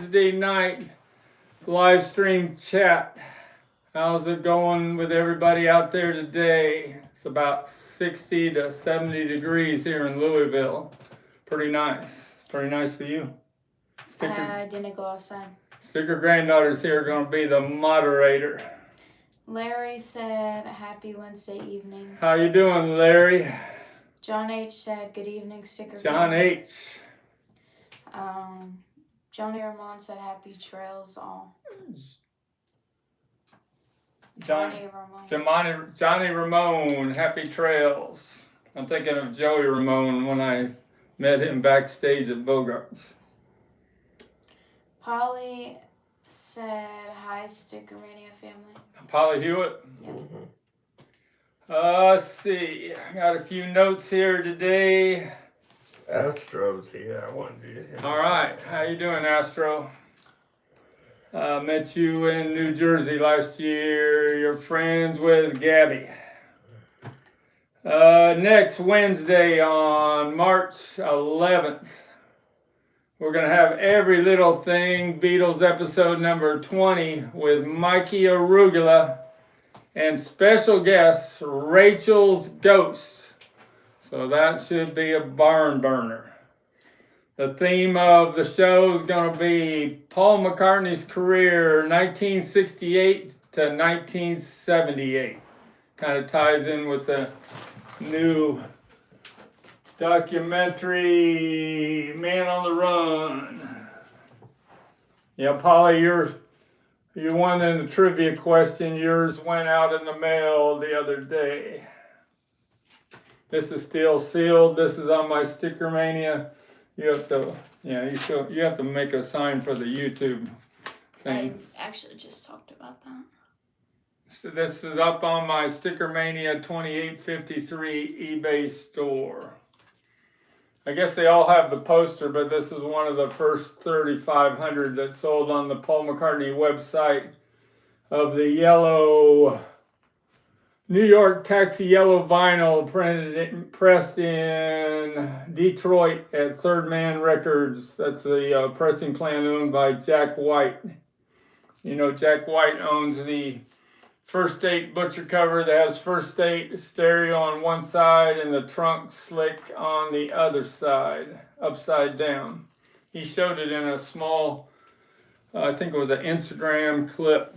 Wednesday night live stream chat. How's it going with everybody out there today? It's about 60 to 70 degrees here in Louisville. Pretty nice. Pretty nice for you. I didn't go outside. Sticker Granddaughter's here going to be the moderator. Larry said, happy Wednesday evening. How you doing, Larry? John H. said, good evening, Sticker John H. Joni Ramon said, happy trails all. Johnny Ramone, happy trails. I'm thinking of Joey Ramone when I met him backstage at Bogart's. Polly said, hi, Stickermania family. Polly Hewitt? Yeah. Let's see. I got a few notes here today. Astro's here. I wanted you to hear. All right. How you doing, Astro? Met you in New Jersey last year. You're friends with Gabby. Next Wednesday on March 11th, we're going to have Every Little Thing, Beatles episode number 20 with Mikey Arugula and special guest Rachel's Ghost. So that should be a barn burner. The theme of the show is going to be Paul McCartney's career, 1968 to 1978. Kind of ties in with the new documentary, Man on the Run. Yeah, Polly, you won in the trivia question. Yours went out in the mail the other day. This is still sealed. This is on my Stickermania. You have to, you have to make a sign for the YouTube thing. I actually just talked about that. So this is up on my Stickermania 2853 eBay store. I guess they all have the poster, but this is one of the first 3,500 that sold on the Paul McCartney website of the yellow, New York taxi yellow vinyl pressed in Detroit at Third Man Records. That's a pressing plant owned by Jack White. You know, Jack White owns the First State butcher cover that has First State stereo on one side and the trunk slick on the other side, upside down. He showed it in a small, I think it was an Instagram clip.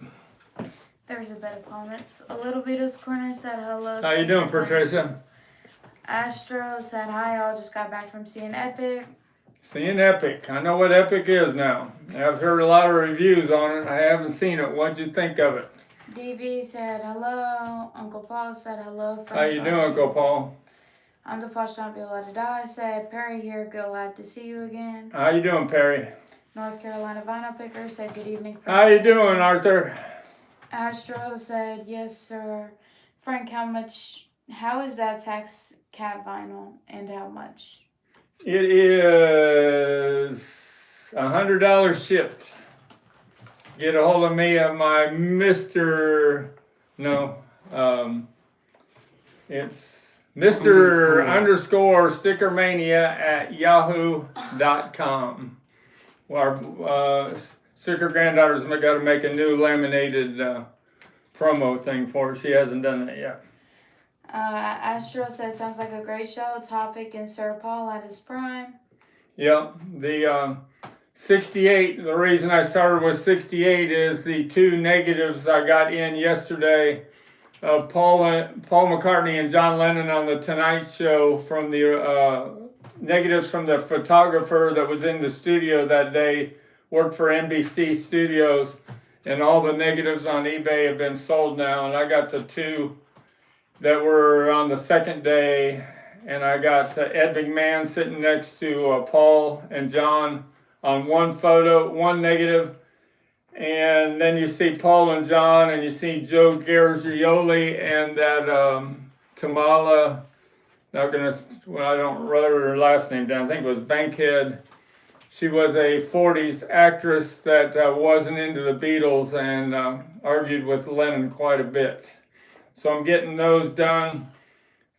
There's a bit of comments. A Little Beatles Corner said hello. How you doing, Patricia? Astro said hi, all just got back from seeing Epic. Seeing Epic. I know what Epic is now. I've heard a lot of reviews on it. I haven't seen it. What'd you think of it? DV said hello. Uncle Paul said hello. How you doing, Uncle Paul? I'm the Posh Not Be Allowed to Die said Perry here, glad to see you again. How you doing, Perry? North Carolina Vinyl Picker said good evening. Frank. How you doing, Arthur? Astro said yes, sir. Frank, how is that tax cat vinyl and how much? It is $100 shipped. Get a hold of me at my it's Mr. _Stickermania at yahoo.com. Our Sticker Granddaughter's got to make a new laminated promo thing for her. She hasn't done that yet. Astro said, sounds like a great show. Topic and Sir Paul at his prime. Yep. The 68, the reason I started with 68 is the two negatives I got in yesterday of Paul McCartney and John Lennon on the Tonight Show from the negatives from the photographer that was in the studio that day, worked for NBC Studios, and all the negatives on eBay have been sold now, and I got the two that were on the second day, and I got Ed McMahon sitting next to Paul and John on one photo, one negative, and then you see Paul and John, and you see Joe Gargioli and that Tamala, I don't write her last name down, I think it was Bankhead. She was a 40s actress that wasn't into the Beatles and argued with Lennon quite a bit. So I'm getting those done.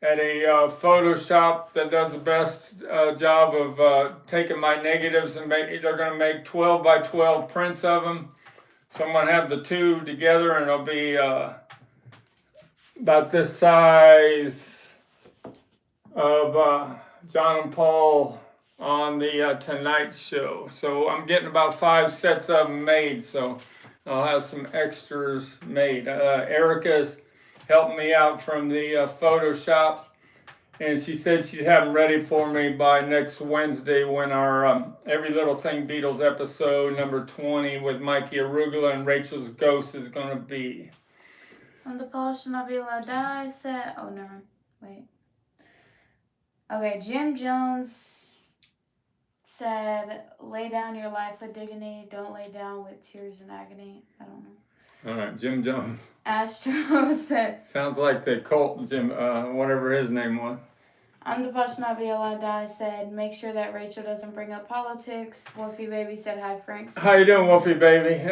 at a photo shop that does the best job of taking my negatives, and they're going to make 12 by 12 prints of them. So I'm going to have the two together, and it'll be about this size of John and Paul on the Tonight Show. So I'm getting about 5 sets of them made, so I'll have some extras made. Erica's helping me out from the Photoshop, and she said she'd have them ready for me by next Wednesday when our Every Little Thing Beatles episode number 20 with Mikey Arugula and Rachel's Ghost is going to be. On the Paul Should Not Be Allowed Die said, oh no, wait. Okay, Jim Jones said, lay down your life with dignity, don't lay down with tears and agony. I don't know. All right, Jim Jones. Astro said, sounds like the cult Jim, whatever his name was. I'm the Paul Should Not Be Allowed Die said, make sure that Rachel doesn't bring up politics. Wolfie Baby said, hi Frank. How you doing, Wolfie Baby?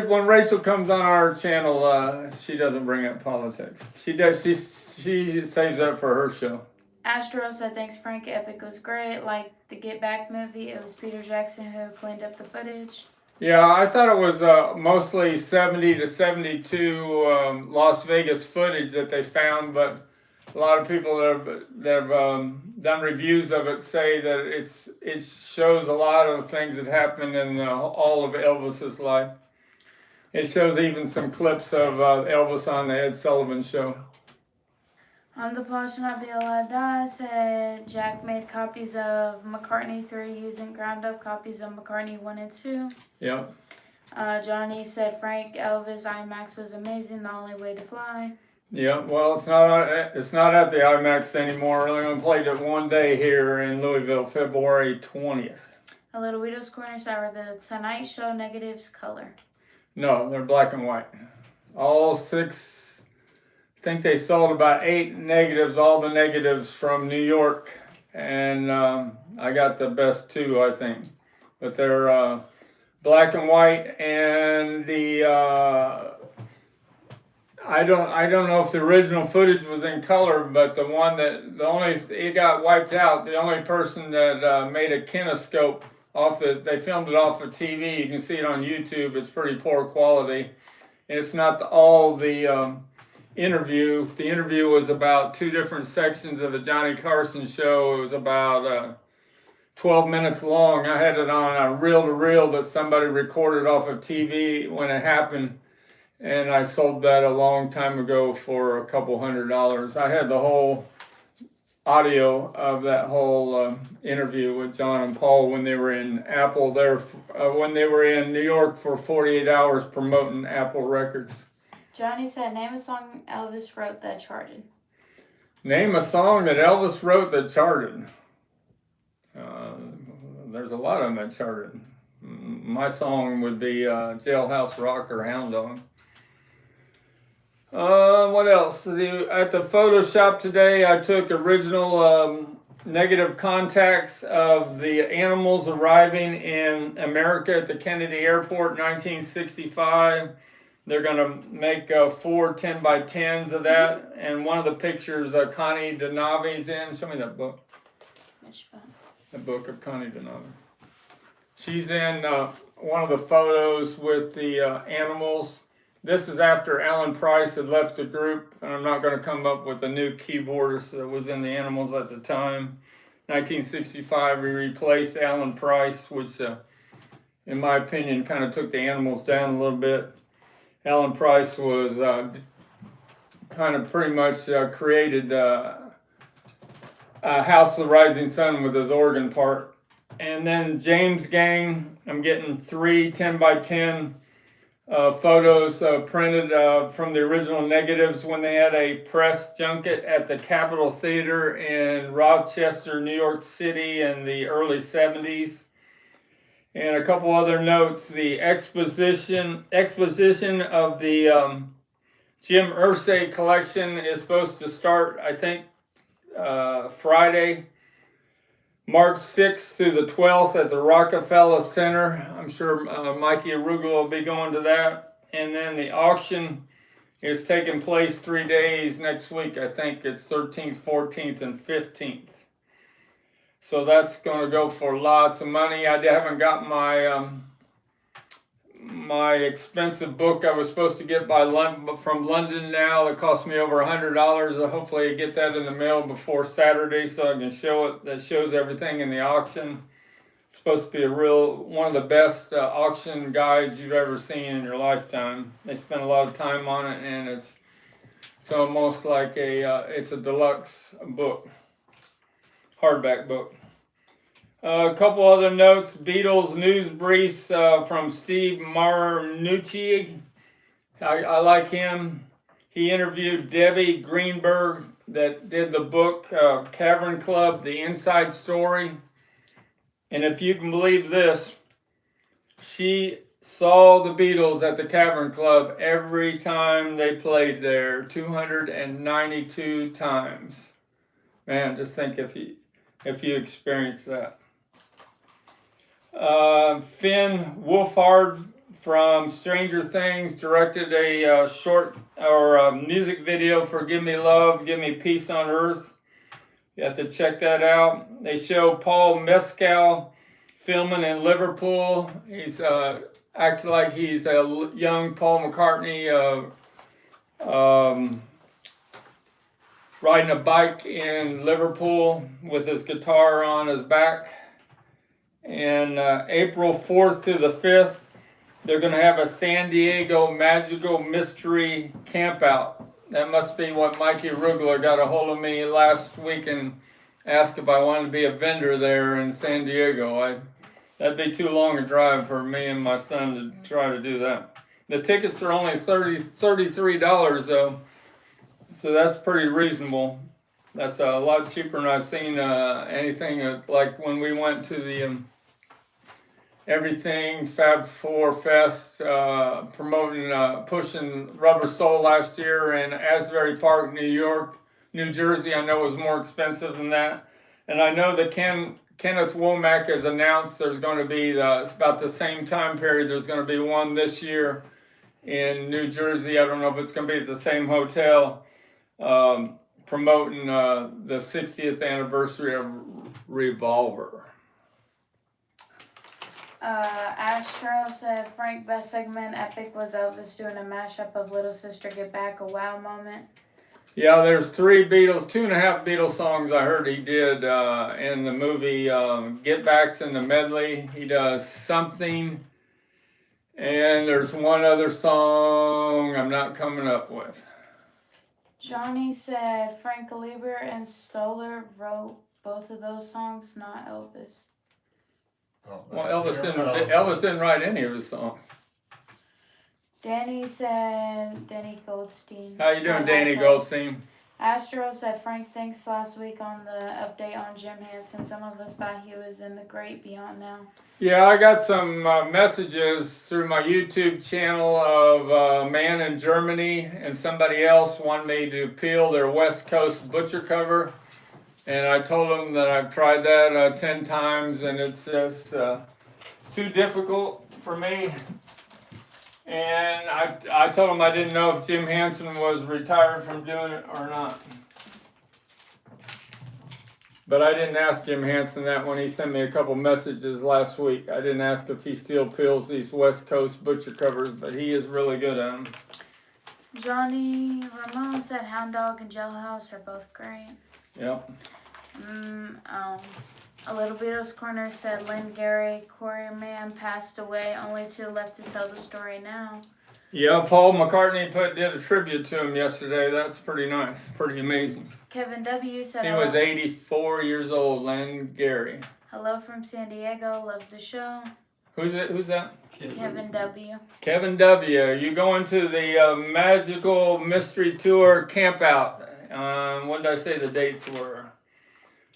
When Rachel comes on our channel, she doesn't bring up politics. She does. She saves up for her show. Astro said, thanks Frank, Epic was great. Like the Get Back movie, it was Peter Jackson who cleaned up the footage. Yeah, I thought it was mostly 70 to 72 Las Vegas footage that they found, but a lot of people that have done reviews of it say that it shows a lot of things that happened in all of Elvis's life. It shows even some clips of Elvis on the Ed Sullivan Show. On the Paul Should Not Be Allowed Die said, Jack made copies of McCartney 3 using ground up copies of McCartney 1 and 2. Yep. Johnny said, Frank, Elvis, IMAX was amazing, the only way to fly. Yeah, well, it's not at the IMAX anymore. They only played it one day here in Louisville, February 20th. A Little Widow's Corner said, the Tonight Show negatives color. No, they're black and white. All 6, I think they sold about 8 negatives, all the negatives from New York. And I got the best 2, I think. But they're black and white, and the I don't know if the original footage was in color, but it got wiped out. The only person that made a kinescope they filmed it off of TV. You can see it on YouTube. It's pretty poor quality, and it's not all the interview. The interview was about 2 different sections of the Johnny Carson show. It was about 12 minutes long. I had it on a reel-to-reel that somebody recorded off of TV when it happened. And I sold that a long time ago for a couple $100. I had the whole audio of that whole interview with John and Paul when they were in Apple when they were in New York for 48 hours promoting Apple Records. Johnny said, name a song Elvis wrote that charted. Name a song that Elvis wrote that charted. There's a lot of them that charted. My song would be Jailhouse Rock or Hound Dog. What else? At the Photoshop today, I took original negative contacts of the animals arriving in America at the Kennedy Airport, 1965. They're going to make 4 10 by 10s of that. And one of the pictures, Connie DeNavi's in. Show me that book. Which book? The book of Connie DeNavi. She's in one of the photos with the animals. This is after Alan Price had left the group, and I'm not going to come up with a new keyboardist that was in the Animals at the time. 1965, we replaced Alan Price, which, in my opinion, kind of took the Animals down a little bit. Alan Price was kind of pretty much created House of the Rising Sun with his organ part. And then James Gang, I'm getting 3 10 by 10 photos printed from the original negatives when they had a press junket at the Capitol Theater in Rochester, New York City in the early 70s. And a couple other notes, the exposition of the Jim Irsay collection is supposed to start, I think, Friday, March 6th through the 12th at the Rockefeller Center. I'm sure Mikey Arugula will be going to that. And then the auction is taking place 3 days next week. I think it's 13th, 14th, and 15th. So that's going to go for lots of money. I haven't got my my expensive book I was supposed to get from London now. It cost me over $100. Hopefully I get that in the mail before Saturday so I can show it. That shows everything in the auction. It's supposed to be one of the best auction guides you've ever seen in your lifetime. They spent a lot of time on it, and it's almost like it's a deluxe book, hardback book. A couple other notes. Beatles news briefs from Steve Marinucci. I like him. He interviewed Debbie Greenberg that did the book Cavern Club, The Inside Story. And if you can believe this, she saw the Beatles at the Cavern Club every time they played there, 292 times. Man, just think if you experienced that. Finn Wolfhard from Stranger Things directed a short music video for Give Me Love, Give Me Peace on Earth. You have to check that out. They show Paul Mescal filming in Liverpool. He's acting like he's a young Paul McCartney riding a bike in Liverpool with his guitar on his back. And April 4th to the 5th, they're going to have a San Diego Magical Mystery Campout. That must be what Mikey Rugler got a hold of me last week and asked if I wanted to be a vendor there in San Diego. That'd be too long a drive for me and my son to try to do that. The tickets are only $33 though, so that's pretty reasonable. That's a lot cheaper than I've seen anything like when we went to the Everything Fab 4 Fest promoting pushing Rubber Soul last year in Asbury Park, New Jersey. I know it was more expensive than that, and I know that Kenneth Womack has announced there's going to be it's about the same time period. There's going to be one this year in New Jersey. I don't know if it's going to be at the same hotel, promoting the 60th anniversary of Revolver. Astro said Frank best segment epic was Elvis doing a mashup of Little Sister Get Back, a wow moment. Yeah, there's 3 Beatles, 2.5 Beatles songs I heard he did in the movie Get Back's in the medley. He does Something, and there's one other song I'm not coming up with. Johnny said Frank Lieber and Stoller wrote both of those songs, not Elvis. Oh, Well, Elvis didn't write any of his songs. Danny said Danny Goldstein. How you doing, Danny Goldstein? Astro said Frank, thanks last week on the update on Jim Henson. Some of us thought he was in the great beyond now. Yeah, I got some messages through my YouTube channel of a man in Germany and somebody else wanted me to peel their West Coast butcher cover. And I told them that I've tried that 10 times and it's just too difficult for me. And I told them I didn't know if Jim Henson was retired from doing it or not. But I didn't ask Jim Henson that when he sent me a couple messages last week. I didn't ask if he still peels these West Coast butcher covers, but he is really good at them. Johnny Ramone said Hound Dog and Jailhouse are both great. Yep. A Little Beatles Corner said Lynn Gary Quarryman passed away. Only 2 left to tell the story now. Yeah, Paul McCartney did a tribute to him yesterday. That's pretty nice. Pretty amazing. Kevin W. said he was 84 years old, Lynn Gary. Hello from San Diego. Love the show. Who's that? Kevin W. Kevin W. You going to the Magical Mystery Tour Campout. What did I say the dates were?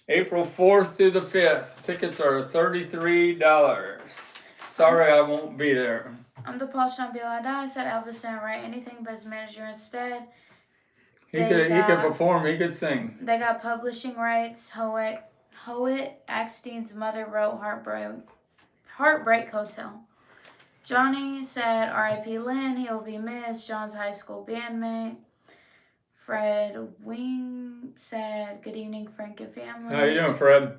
April 4th through the 5th. Tickets are $33. Sorry, I won't be there. I'm the Paul Shambilada. I said Elvis didn't write anything but his manager instead. He could perform. He could sing. They got publishing rights. Hoyt Eckstein's mother wrote Heartbreak Hotel. Johnny said R.I.P. Lynn, he will be missed. John's high school bandmate. Fred Wing said, good evening, Frank and family. How you doing, Fred?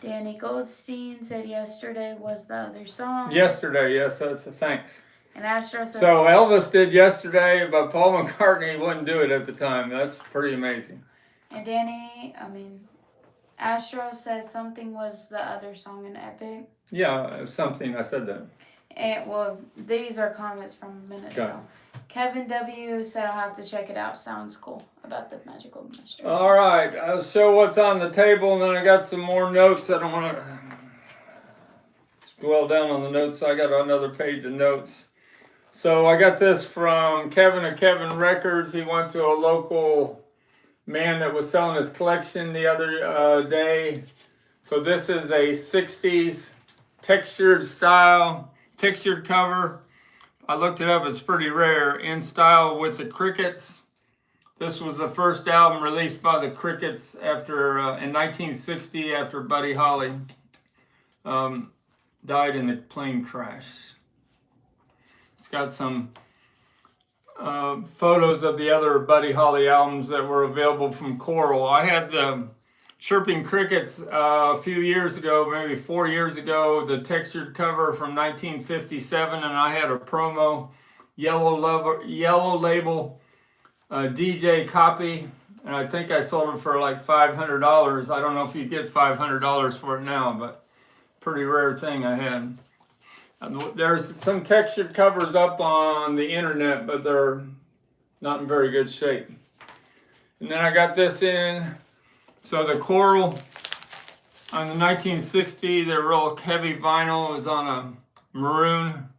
Danny Goldstein said yesterday was the other song. Yesterday, yes, that's a thanks. And Astro says, So Elvis did yesterday, but Paul McCartney wouldn't do it at the time. That's pretty amazing. and Astro said something was the other song in Epic. Yeah, something, I said that. And, well, these are comments from a minute Okay. ago. Kevin W. said I'll have to check it out. Sounds cool about the magical mystery. All right, I'll show what's on the table, and then I got some more notes. I don't want to dwell down on the notes. I got another page of notes. So I got this from Kevin of Kevin Records. He went to a local man that was selling his collection the other day. So this is a 60s textured cover. I looked it up, it's pretty rare, in style with the Crickets. This was the first album released by the Crickets after in 1960 after Buddy Holly died in the plane crash. It's got some photos of the other Buddy Holly albums that were available from Coral. I had the Chirping Crickets a few years ago, maybe 4 years ago, the textured cover from 1957, and I had a promo yellow label DJ copy, and I think I sold it for like $500. I don't know if you get $500 for it now, but pretty rare thing I had. There's some textured covers up on the internet, but they're not in very good shape. And then I got this in. So the Coral on the 1960, they're real heavy vinyl, is on a maroon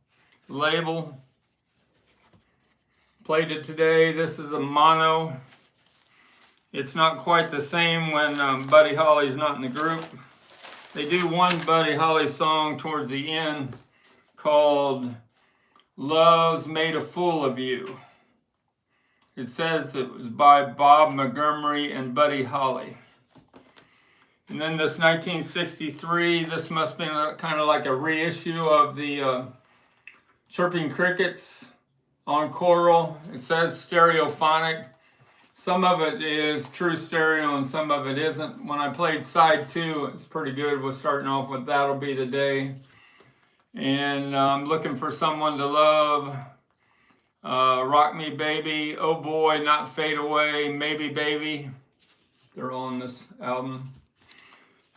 label. Played it today. This is a mono. It's not quite the same when Buddy Holly's not in the group. They do one Buddy Holly song towards the end called Love's Made a Fool of You. It says it was by Bob Montgomery and Buddy Holly. And then this 1963, this must have been kind of like a reissue of the Chirping Crickets on Coral. It says stereophonic. Some of it is true stereo and some of it isn't. When I played side 2, it's pretty good. We're starting off with That'll Be the Day. And I'm looking for someone to love. Rock Me Baby, Oh Boy, Not Fade Away, Maybe Baby. They're all on this album.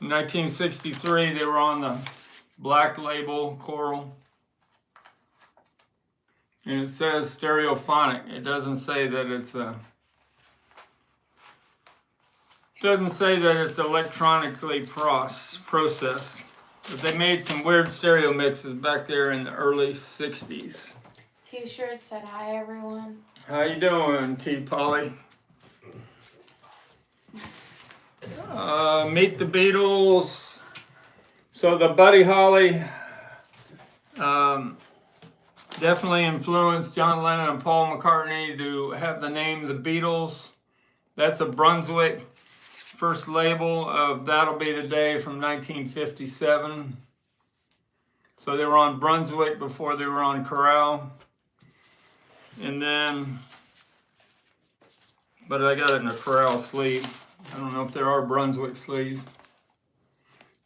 In 1963, they were on the black label, Coral. And it says stereophonic. It doesn't say that it's electronically processed. But they made some weird stereo mixes back there in the early 60s. T-shirt said hi everyone. How you doing, T. Polly? Meet the Beatles. So the Buddy Holly definitely influenced John Lennon and Paul McCartney to have the name the Beatles. That's a Brunswick first label of That'll Be the Day from 1957. So they were on Brunswick before they were on Corral. And then, but I got it in a Corral sleeve. I don't know if there are Brunswick sleeves.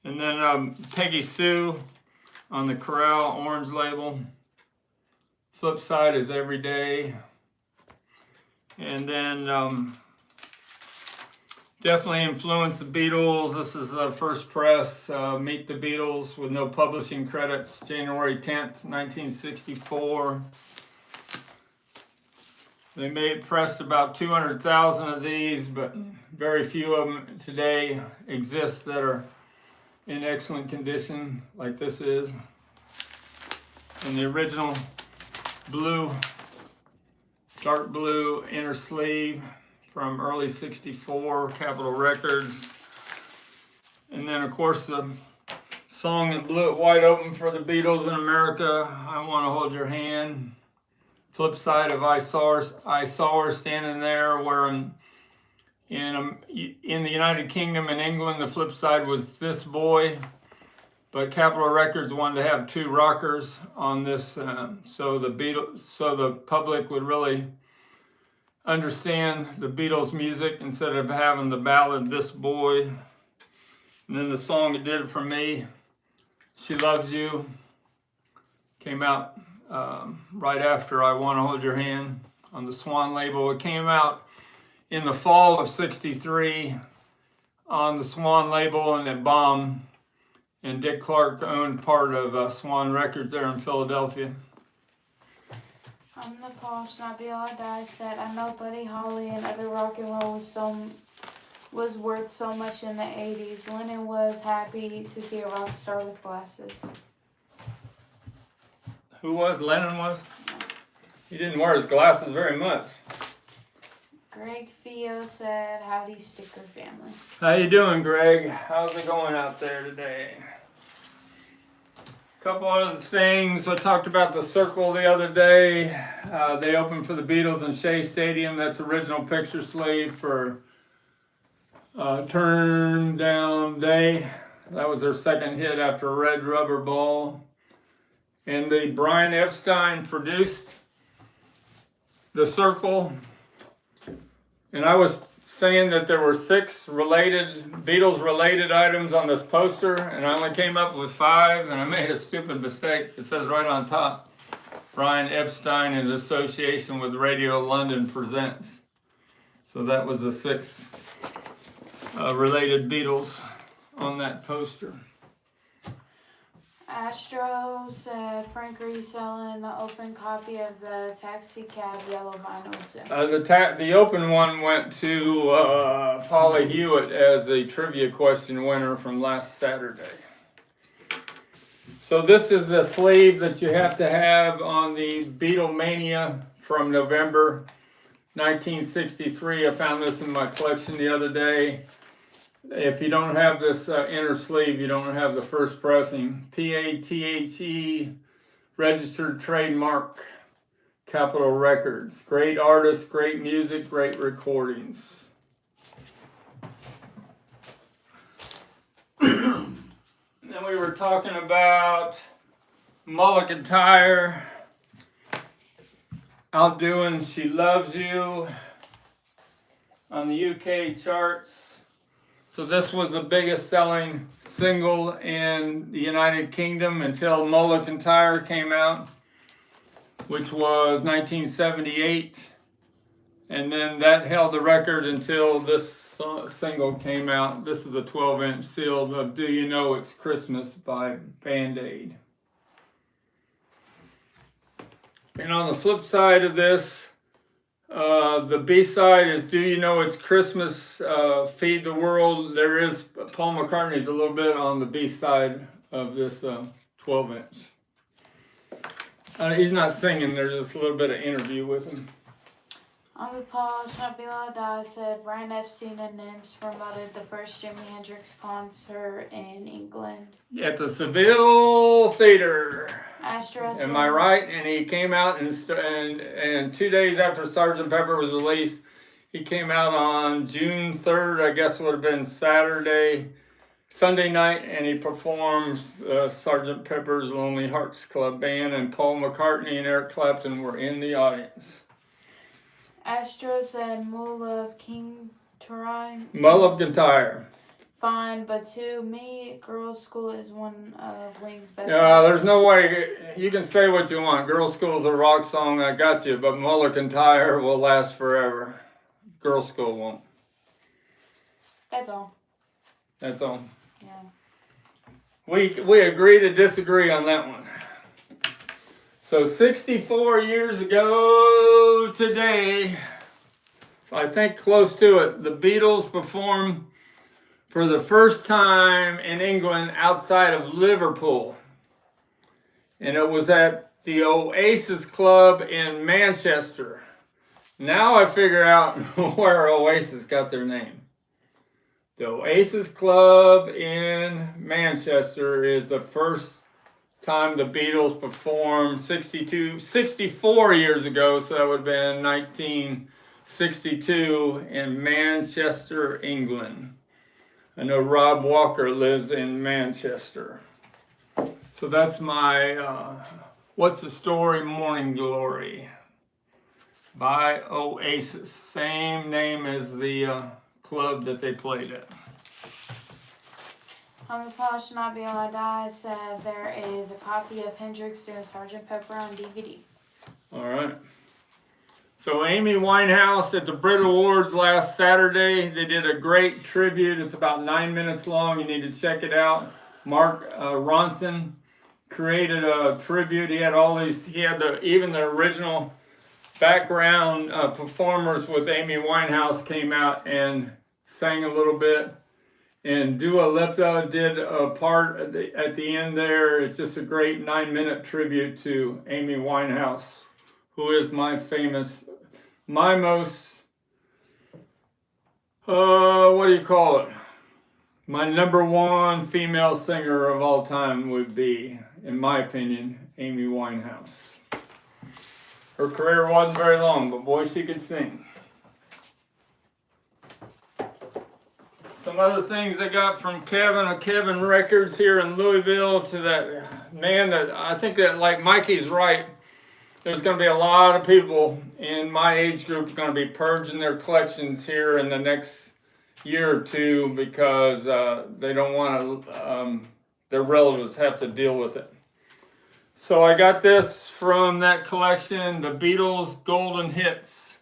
And then Peggy Sue on the Corral orange label. Flip side is Every Day. And then definitely influenced the Beatles. This is the first press, Meet the Beatles with no publishing credits, January 10th, 1964. They pressed about 200,000 of these, but very few of them today exist that are in excellent condition, like this is. And the original blue, dark blue inner sleeve from early 64, Capitol Records. And then, of course, the song that blew it wide open for the Beatles in America, I Want to Hold Your Hand. Flip side of I Saw Her Standing There, where in the United Kingdom and England, the flip side was This Boy. but Capitol Records wanted to have 2 rockers on this, so the public would really understand the Beatles music instead of having the ballad "This Boy." And then the song "It Did It For Me," "She Loves You," came out right after "I Want to Hold Your Hand" on the Swan label. It came out in the fall of '63 on the Swan label, and it bombed. And Dick Clark owned part of Swan Records there in Philadelphia. I'm the Posh, Not Be All I Die said, I know Buddy Holly and other rock and roll was worth so much in the 80s. Lennon was happy to see a rock star with glasses. Who was? Lennon was? He didn't wear his glasses very much. Greg Fio said, howdy Sticker family. How you doing, Greg? How's it going out there today? Couple other things. I talked about the Circle the other day. They opened for the Beatles in Shea Stadium. That's original picture sleeve for Turn Down Day. That was their second hit after Red Rubber Ball. And the Brian Epstein produced the Circle. And I was saying that there were 6 Beatles related items on this poster, and I only came up with 5, and I made a stupid mistake. It says right on top, Brian Epstein in association with Radio London presents. So that was the 6 related Beatles on that poster. Astro said, Frank, are you selling the open copy of the Taxi Cab yellow vinyl too? The open one went to Polly Hewitt as a trivia question winner from last Saturday. So this is the sleeve that you have to have on the Beatlemania from November 1963. I found this in my collection the other day. If you don't have this inner sleeve, you don't have the first pressing. PATHE, registered trademark, Capitol Records. Great artists, great music, great recordings. And then we were talking about Mulligan Tire outdoing "She Loves You" on the UK charts. So this was the biggest selling single in the United Kingdom until Mulligan Tire came out, which was 1978. And then that held the record until this single came out. This is a 12-inch seal of "Do You Know It's Christmas" by Band-Aid. And on the flip side of this, the B-side is "Do You Know It's Christmas," Feed the World. There is Paul McCartney's a little bit on the B-side of this 12-inch. He's not singing, there's just a little bit of interview with him. On the Posh, Not Be All I Die said, Brian Epstein and Nims promoted the first Jimi Hendrix concert in England. At the Seville Theater. Astro said, Am I right? And he came out and 2 days after Sgt. Pepper was released, he came out on June 3rd, I guess would have been Sunday night, and he performs Sgt. Pepper's Lonely Hearts Club Band, and Paul McCartney and Eric Clapton were in the audience. Astro said, Mull of King Turai. Mulligan Tire. Fine, but to me, Girls' School is one of Link's best. There's no way. You can say what you want. Girls' School's a rock song, I got you, but Mulligan Tire will last forever. Girls' School won't. That's all. That's all. Yeah. We agree to disagree on that one. So 64 years ago today, so I think close to it, the Beatles performed for the first time in England outside of Liverpool. And it was at the Oasis Club in Manchester. Now I figure out where Oasis got their name. The Oasis Club in Manchester is the first time the Beatles performed 64 years ago, so that would have been 1962 in Manchester, England. I know Rob Walker lives in Manchester. So that's my What's the Story Morning Glory by Oasis. Same name as the club that they played at. The Polish Not Be Able to Die said there is a copy of Hendrix doing Sgt. Pepper on DVD. All right. So Amy Winehouse at the Brit Awards last Saturday, they did a great tribute. It's about 9 minutes long. You need to check it out. Mark Ronson created a tribute. He had all these. He had even the original background performers with Amy Winehouse came out and sang a little bit. And Dua Lipa did a part at the end there. It's just a great 9-minute tribute to Amy Winehouse, who is my most, what do you call it? My number one female singer of all time would be, in my opinion, Amy Winehouse. Her career wasn't very long, but boy, she could sing. Some other things I got from Kevin Records here in Louisville, to that man that I think that, like Mikey's right, there's going to be a lot of people in my age group going to be purging their collections here in the next year or two because they don't want to, their relatives have to deal with it. So I got this from that collection, the Beatles Golden Hits.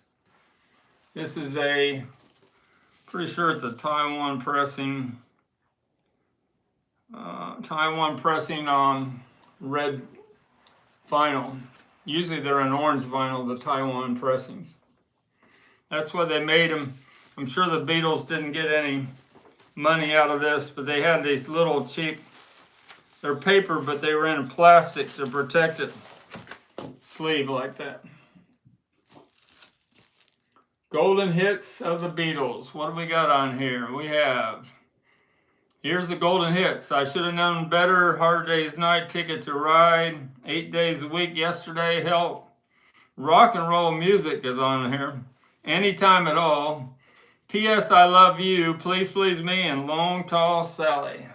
This is pretty sure it's a Taiwan pressing on red vinyl. Usually they're an orange vinyl, the Taiwan pressings. That's why they made them. I'm sure the Beatles didn't get any money out of this, but they had these little cheap, they're paper, but they were in plastic to protect it. Sleeve like that. Golden Hits of the Beatles. What do we got on here? Here's the Golden Hits. I Should Have Known Better, Hard Day's Night, Ticket to Ride, 8 Days a Week, Yesterday, Help. Rock and Roll Music is on here. Anytime at All. P.S. I Love You, Please Please Me, and Long Tall Sally.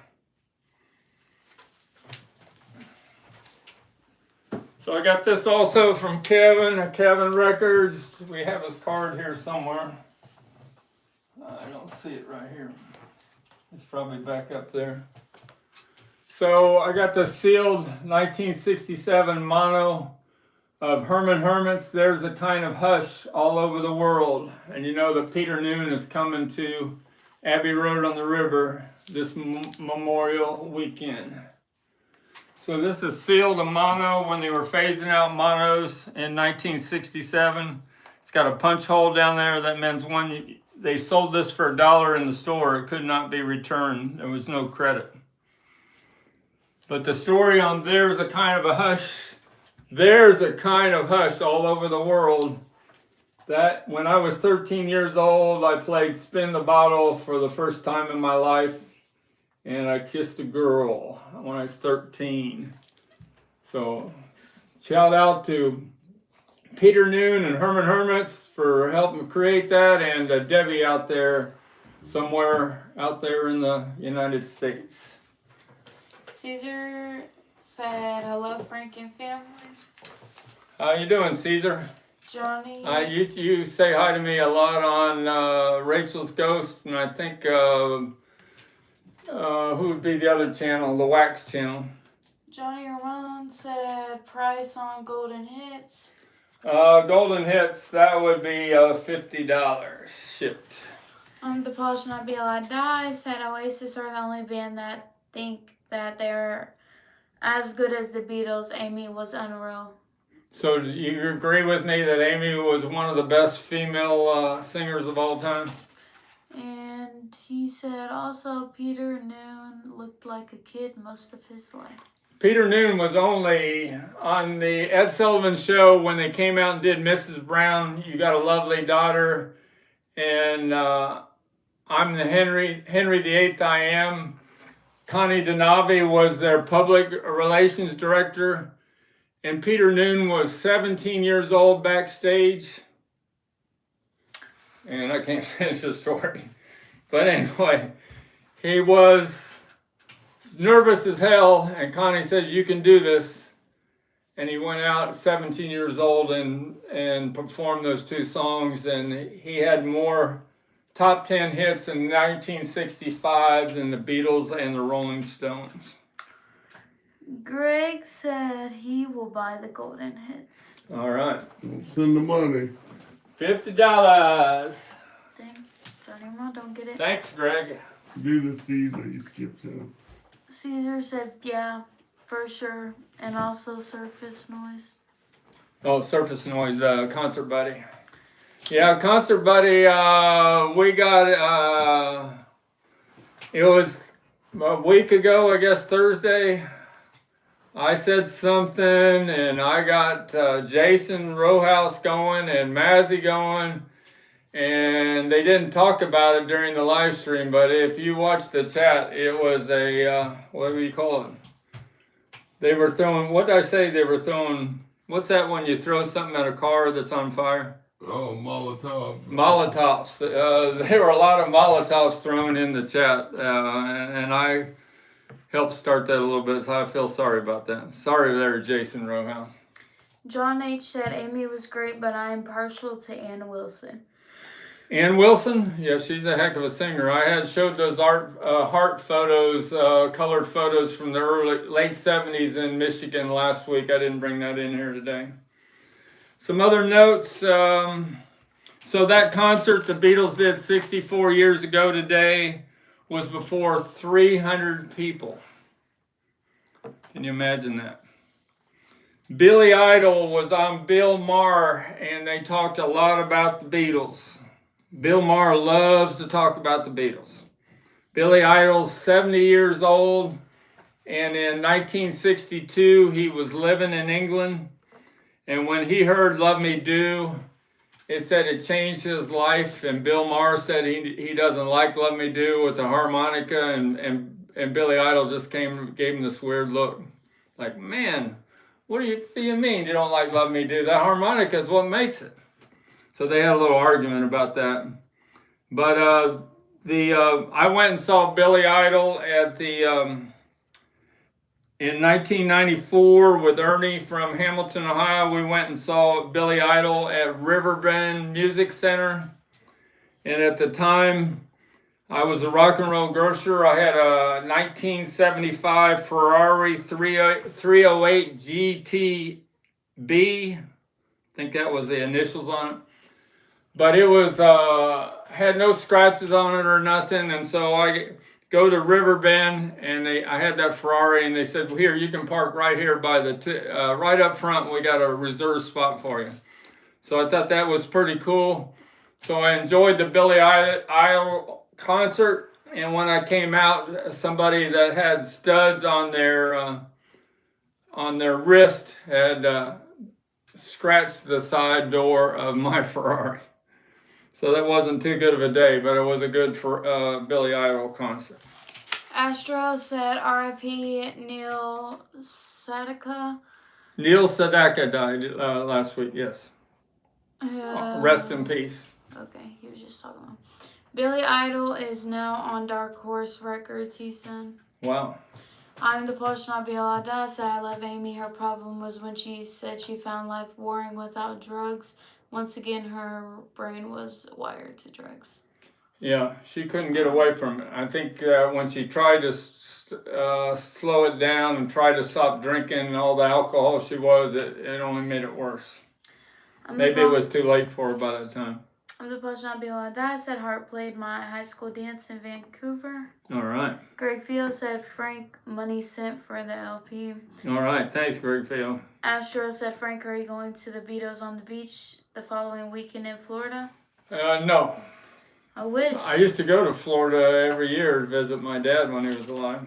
So I got this also from Kevin Records. We have his card here somewhere. I don't see it right here. It's probably back up there. So I got the sealed 1967 mono of Herman Hermits, There's a Kind of Hush All Over the World. And you know that Peter Noon is coming to Abbey Road on the River this Memorial weekend. So this is sealed a mono when they were phasing out monos in 1967. It's got a punch hole down there. That means when they sold this for $1 in the store, it could not be returned. There was no credit. But the story on There's a Kind of a Hush, There's a Kind of Hush All Over the World. That when I was 13 years old, I played Spin the Bottle for the first time in my life. And I kissed a girl when I was 13. So shout out to Peter Noon and Herman Hermits for helping create that, and Debbie out there somewhere out there in the United States. Caesar said, hello, Frank and family. How you doing, Caesar? Johnny. You say hi to me a lot on Rachel's Ghost, and I think who would be the other channel? The Wax channel. Johnny Ramon said price on Golden Hits. Golden Hits, that would be $50 shipped. The Polish Not Be Able to Die said Oasis are the only band that think that they're as good as the Beatles. Amy was unreal. So do you agree with me that Amy was one of the best female singers of all time? And he said also Peter Noon looked like a kid most of his life. Peter Noon was only on the Ed Sullivan Show when they came out and did Mrs. Brown, You Got a Lovely Daughter, and I'm the Henry VIII I Am. Connie Donavi was their public relations director, and Peter Noon was 17 years old backstage. And I can't finish the story. But anyway, he was nervous as hell, and Connie said, "You can do this." And he went out 17 years old and performed those two songs, and he had more top 10 hits in 1965 than the Beatles and the Rolling Stones. Greg said he will buy the golden hits. All right. Send the money. $50. Dang, Johnny, don't get it. Thanks, Greg. Do the Caesar. You skipped him. Caesar said, yeah, for sure. And also Surface Noise. Oh, Surface Noise, Concert Buddy. Yeah, Concert Buddy, we got, it was a week ago, I guess Thursday. I said something, and I got Jason Rowhouse going and Mazzy going, and they didn't talk about it during the live stream, but if you watch the chat, it was a, what do you call it? They were throwing, what did I say? They were throwing, what's that when you throw something at a car that's on fire? Oh, Molotov. Molotovs. There were a lot of Molotovs thrown in the chat, and I helped start that a little bit, so I feel sorry about that. Sorry there, Jason Rohan. John H. said Amy was great, but I am partial to Ann Wilson. Ann Wilson, yeah, she's a heck of a singer. I had showed those heart photos, colored photos from the late 70s in Michigan last week. I didn't bring that in here today. Some other notes. So that concert the Beatles did 64 years ago today was before 300 people. Can you imagine that? Billy Idol was on Bill Maher, and they talked a lot about the Beatles. Bill Maher loves to talk about the Beatles. Billy Idol's 70 years old, and in 1962, he was living in England. And when he heard Love Me Do, it said it changed his life. And Bill Maher said he doesn't like Love Me Do with the harmonica. And Billy Idol just gave him this weird look. Like, man, what do you mean you don't like Love Me Do? That harmonica is what makes it. So they had a little argument about that. But I went and saw Billy Idol at the in 1994 with Ernie from Hamilton, Ohio. We went and saw Billy Idol at Riverbend Music Center. And at the time, I was a rock and roll grocer. I had a 1975 Ferrari 308 GTB. I think that was the initials on it. But it was had no scratches on it or nothing, and so I go to Riverbend, and I had that Ferrari, and they said, well, "Here, you can park right here by the right up front. We got a reserved spot for you." So I thought that was pretty cool. So I enjoyed the Billy Idol concert, and when I came out, somebody that had studs on their wrist had scratched the side door of my Ferrari. So that wasn't too good of a day, but it was a good Billy Idol concert. Astro said R.I.P. Neil Sedaka. Neil Sedaka died last week, yes. Rest in peace. Okay, he was just talking about. Billy Idol is now on Dark Horse Records, he said. Wow. I'm the portion I'll be allowed to die. Said I love Amy. Her problem was when she said she found life boring without drugs. Once again, her brain was wired to drugs. Yeah, she couldn't get away from it. I think when she tried to slow it down and tried to stop drinking all the alcohol she was, it only made it worse. Maybe it was too late for her by that time. I'm the person I'll be allowed to die. Said Hart played my high school dance in Vancouver. All right. Greg Field said Frank money sent for the LP. All right. Thanks, Greg Field. Astro said, Frank, are you going to the Beatles on the beach the following weekend in Florida? No. I wish. I used to go to Florida every year to visit my dad when he was alive.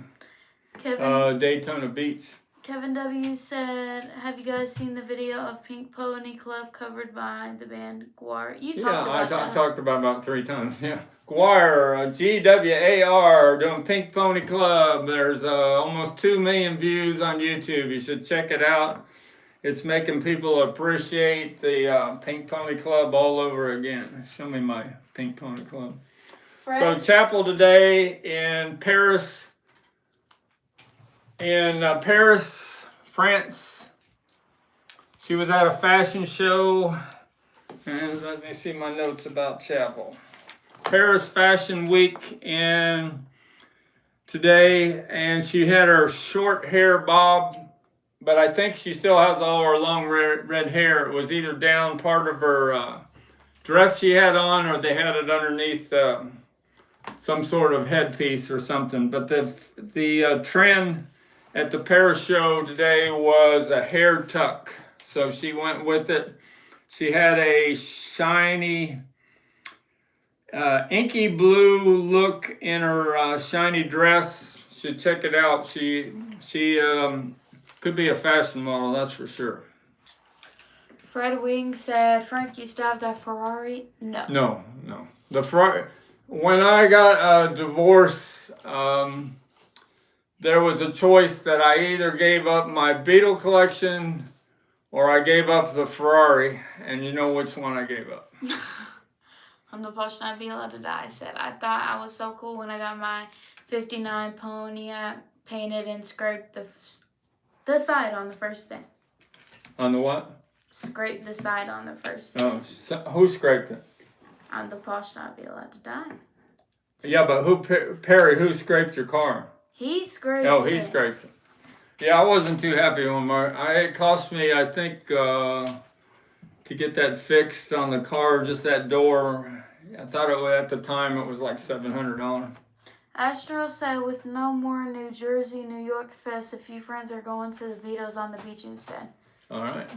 Daytona Beach. Kevin W. said, have you guys seen the video of Pink Pony Club covered by the band Gwar? You talked about that. I talked about 3 times, yeah. Gwar, Gwar, doing Pink Pony Club. There's almost 2 million views on YouTube. You should check it out. It's making people appreciate the Pink Pony Club all over again. Show me my Pink Pony Club. Fred? So chapel today in Paris, in Paris, France. She was at a fashion show, and let me see my notes about Chapel. Paris Fashion Week in today, and she had her short hair bob, but I think she still has all her long red hair. It was either down part of her dress she had on, or they had it underneath some sort of headpiece or something. But the trend at the Paris show today was a hair tuck, so she went with it. She had a shiny, inky blue look in her shiny dress. Should check it out. She could be a fashion model, that's for sure. Fred Wing said, Frank, you stopped that Ferrari? No. No. The Ferrari. When I got a divorce, there was a choice that I either gave up my Beatle collection or I gave up the Ferrari, and you know which one I gave up. On the post I'd be allowed to die said, I thought I was so cool when I got my 59 Pontiac painted and scraped the side on the first day. On the what? Scraped the side on the first day. Oh, so, who scraped it? On the post I'd be allowed to die. Yeah, but Perry, who scraped your car? He scraped Oh, it. he scraped it. Yeah, I wasn't too happy when it cost me, I think, to get that fixed on the car, just that door. I thought at the time it was like $700. Astro said, with no more New Jersey, New York Fest, a few friends are going to the Beatles on the beach instead. All right.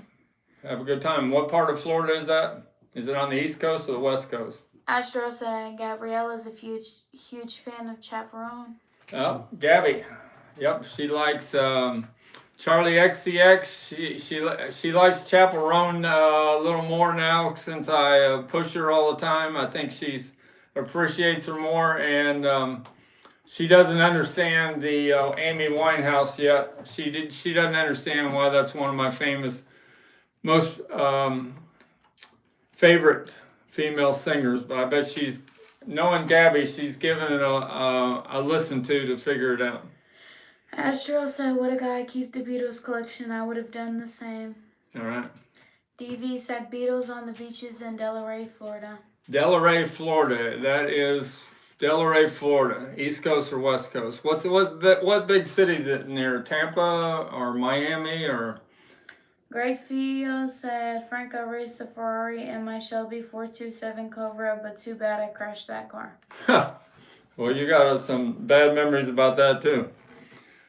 Have a good time. What part of Florida is that? Is it on the East Coast or the West Coast? Astro said, Gabriella's a huge fan of Chaperone. Oh, Gabby. Yep, she likes Charlie XCX. She likes Chaperone a little more now since I push her all the time. I think she's appreciates her more, and she doesn't understand the Amy Winehouse yet. She doesn't understand why that's one of my most favorite female singers. But I bet knowing Gabby, she's given it a listen to figure it out. Astro said, what a guy, keep the Beatles collection. I would have done the same. All right. DV said, Beatles on the beaches in Delray, Florida. Delray, Florida. That is Delray, Florida. East Coast or West Coast? What big city is it near? Tampa or Miami or? Greg Fio said, Frank, I raced a Ferrari in my Shelby 427 Cobra, but too bad I crashed that car. Well, you got some bad memories about that too.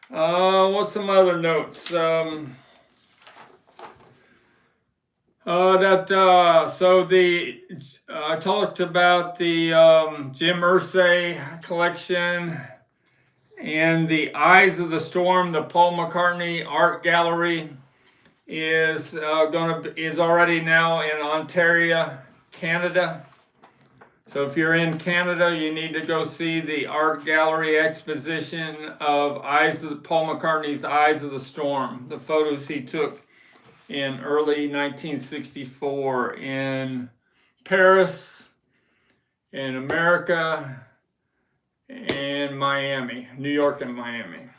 What's some other notes? I talked about the Jim Irsay collection and the Eyes of the Storm. The Paul McCartney Art Gallery is already now in Ontario, Canada. So if you're in Canada, you need to go see the art gallery exposition of Paul McCartney's Eyes of the Storm, the photos he took in early 1964 in Paris, in America, and Miami, New York and Miami.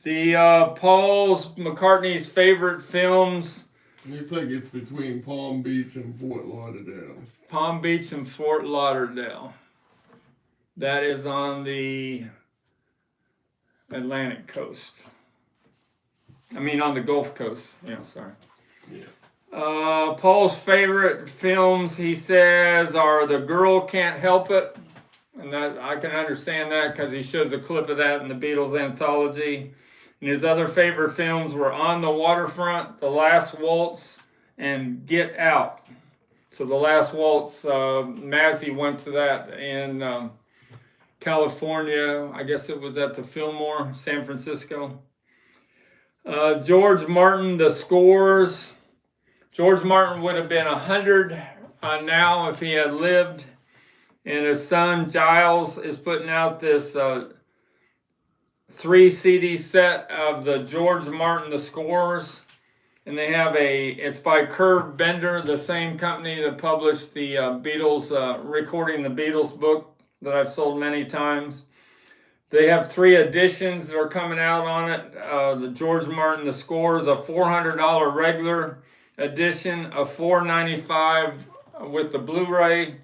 The Paul McCartney's favorite films. You think it's between Palm Beach and Fort Lauderdale? Palm Beach and Fort Lauderdale. That is on the Atlantic coast. On the Gulf Coast. Yeah, sorry. Yeah. Paul's favorite films, he says, are The Girl Can't Help It. And that I can understand that because he shows a clip of that in the Beatles anthology. And his other favorite films were On the Waterfront, The Last Waltz, and Get Out. So The Last Waltz, Mazzy went to that in California. I guess it was at the Fillmore, San Francisco. George Martin, The Scores. George Martin would have been 100 now if he had lived. And his son Giles is putting out this 3 CD set of the George Martin, The Scores. And they have it's by Curve Bender, the same company that published the Beatles, Recording the Beatles book that I've sold many times. They have 3 editions that are coming out on it. The George Martin, the score is a $400 regular edition, a $495 with the Blu-ray.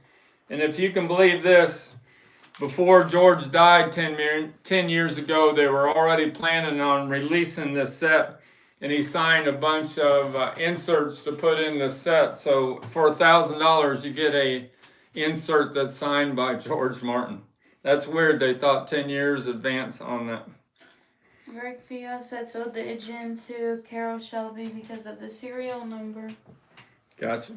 And if you can believe this, before George died 10 years ago, they were already planning on releasing this set, and he signed a bunch of inserts to put in the set. So for $1,000, you get a insert that's signed by George Martin. That's weird. They thought 10 years advance on that. Greg Fio said sold the Aegean to Carol Shelby because of the serial number. Gotcha.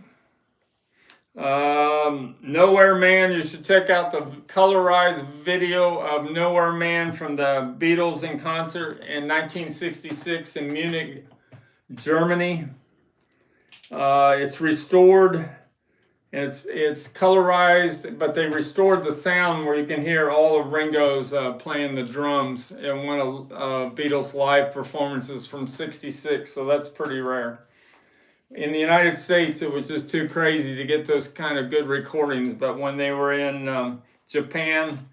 Nowhere Man, you should check out the colorized video of Nowhere Man from the Beatles in concert in 1966 in Munich, Germany. It's restored, and it's colorized, but they restored the sound where you can hear all of Ringo's playing the drums in one of Beatles live performances from '66, so that's pretty rare. In the United States, it was just too crazy to get those kind of good recordings. But when they were in Japan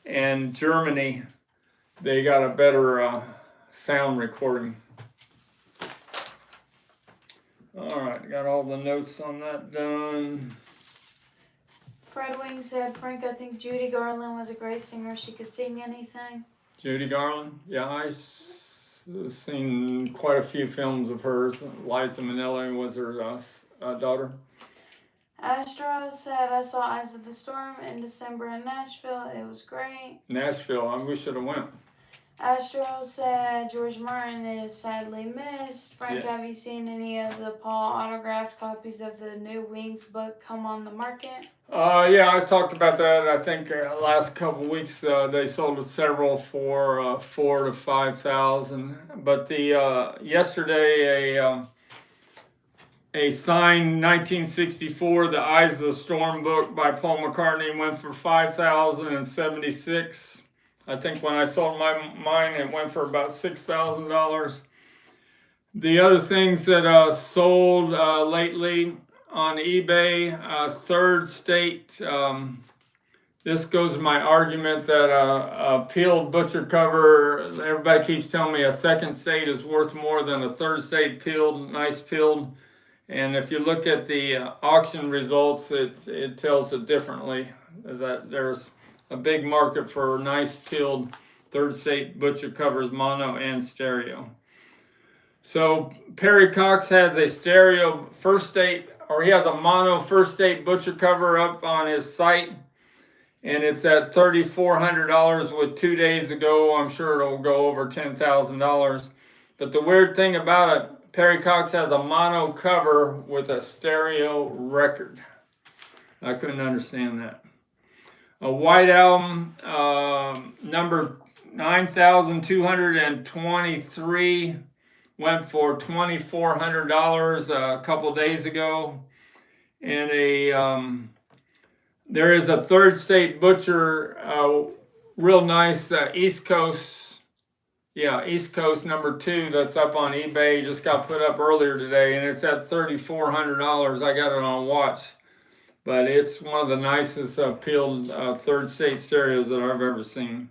and Germany, they got a better sound recording. All right, got all the notes on that done. Fred Wing said, Frank, I think Judy Garland was a great singer. She could sing anything. Judy Garland? Yeah, I've seen quite a few films of hers. Liza Minnelli was her daughter. Astro said, I saw Eyes of the Storm in December in Nashville. It was great. Nashville, we should have went. Astro said, George Martin is sadly missed. Frank, Yeah. have you seen any of the Paul autographed copies of the new Wings book come on the market? Yeah, I talked about that. I think last couple weeks they sold several for $4,000 to $5,000. But the yesterday a signed 1964 The Eyes of the Storm book by Paul McCartney went for $5,076. I think when I sold mine, it went for about $6,000. The other things that sold lately on eBay, Third State. This goes to my argument that a peeled butcher cover, everybody keeps telling me a Second State is worth more than a Third State peeled, nice peeled. And if you look at the auction results, it tells it differently, that there's a big market for nice peeled Third State butcher covers, mono and stereo. So Perry Cox has a stereo First State, or he has a mono First State butcher cover up on his site, and it's at $3,400 with 2 days ago. I'm sure it'll go over $10,000. But the weird thing about it, Perry Cox has a mono cover with a stereo record. I couldn't understand that. A White Album, number 9,223, went for $2,400 a couple days ago. And there is a Third State butcher, real nice East Coast. Yeah, East Coast number 2 that's up on eBay. Just got put up earlier today, and it's at $3,400. I got it on watch. But it's one of the nicest peeled Third State stereos that I've ever seen.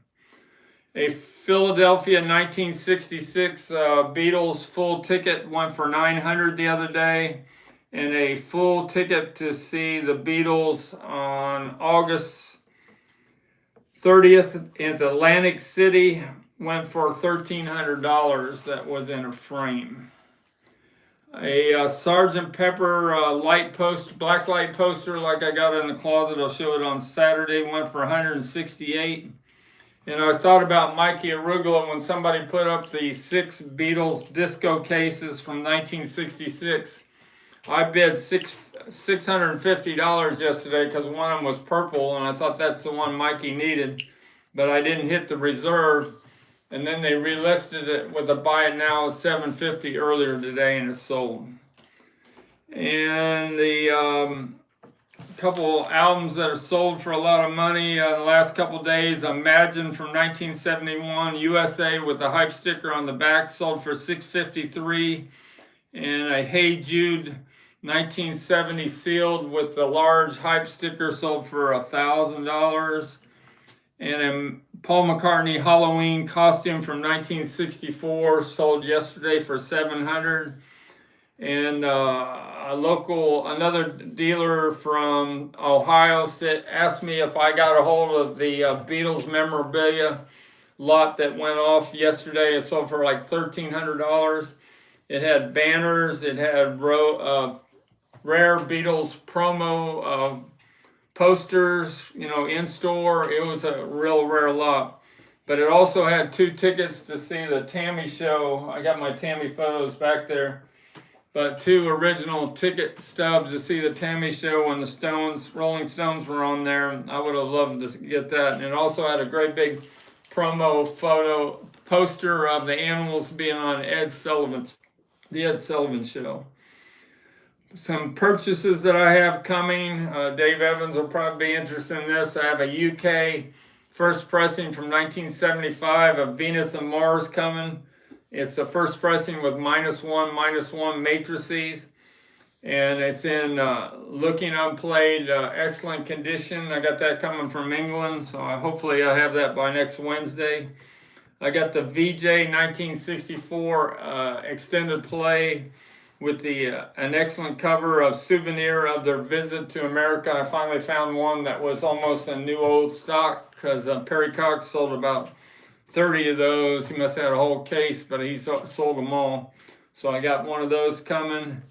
A Philadelphia 1966 Beatles full ticket went for $900 the other day. And a full ticket to see the Beatles on August 30th in Atlantic City went for $1,300. That was in a frame. A Sgt. Pepper black light poster like I got in the closet. I'll show it on Saturday. Went for $168. And I thought about Mikey Arugula when somebody put up the 6 Beatles disco cases from 1966. I bid $650 yesterday because one of them was purple, and I thought that's the one Mikey needed, but I didn't hit the reserve. And then they relisted it with a buy it now at $750 earlier today, and it's sold. And the couple albums that are sold for a lot of money in the last couple days. Imagine from 1971, USA with the hype sticker on the back, sold for $653. And a Hey Jude 1970 sealed with the large hype sticker sold for $1,000. And a Paul McCartney Halloween costume from 1964 sold yesterday for $700. And another dealer from Ohio asked me if I got a hold of the Beatles memorabilia lot that went off yesterday. It sold for like $1,300. It had banners. It had rare Beatles promo posters, in store. It was a real rare lot. But it also had 2 tickets to see the Tammy show. I got my Tammy photos back there. But 2 original ticket stubs to see the Tammy show when the Rolling Stones were on there. I would have loved to get that. And it also had a great big promo poster of the Animals being on the Ed Sullivan show. Some purchases that I have coming. Dave Evans will probably be interested in this. I have a UK first pressing from 1975 of Venus and Mars coming. It's the first pressing with -1 matrices, and it's in looking unplayed, excellent condition. I got that coming from England, so hopefully I have that by next Wednesday. I got the VJ 1964 extended play with an excellent cover of souvenir of their visit to America. I finally found one that was almost a new old stock because Perry Cox sold about 30 of those. He must have had a whole case, but he sold them all. So I got one of those coming.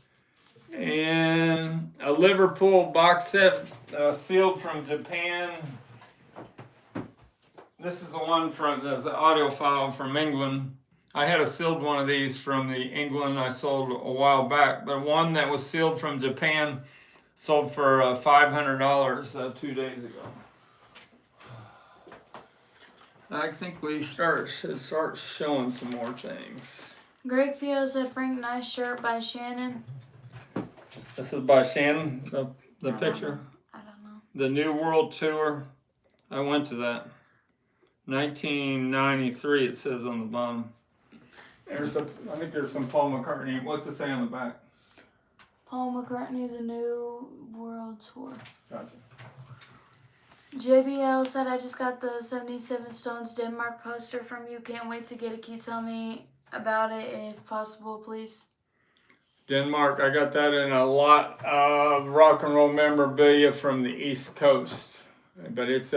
And a Liverpool box set sealed from Japan. This is the one the audio file from England. I had a sealed one of these from the England I sold a while back, but one that was sealed from Japan sold for $500 2 days ago. I think we should start showing some more things. Greg Fio said, Frank, nice shirt by Shannon. This is by Shannon, the picture. I don't know. The New World Tour. I went to that. 1993 it says on the bottom. I think there's some Paul McCartney. What's it say on the back? Paul McCartney's a New World Tour. Gotcha. JBL said, I just got the 77 Stones Denmark poster from you. Can't wait to get it. Can you tell me about it if possible, please? Denmark, I got that in a lot of rock and roll memorabilia from the East Coast. But it's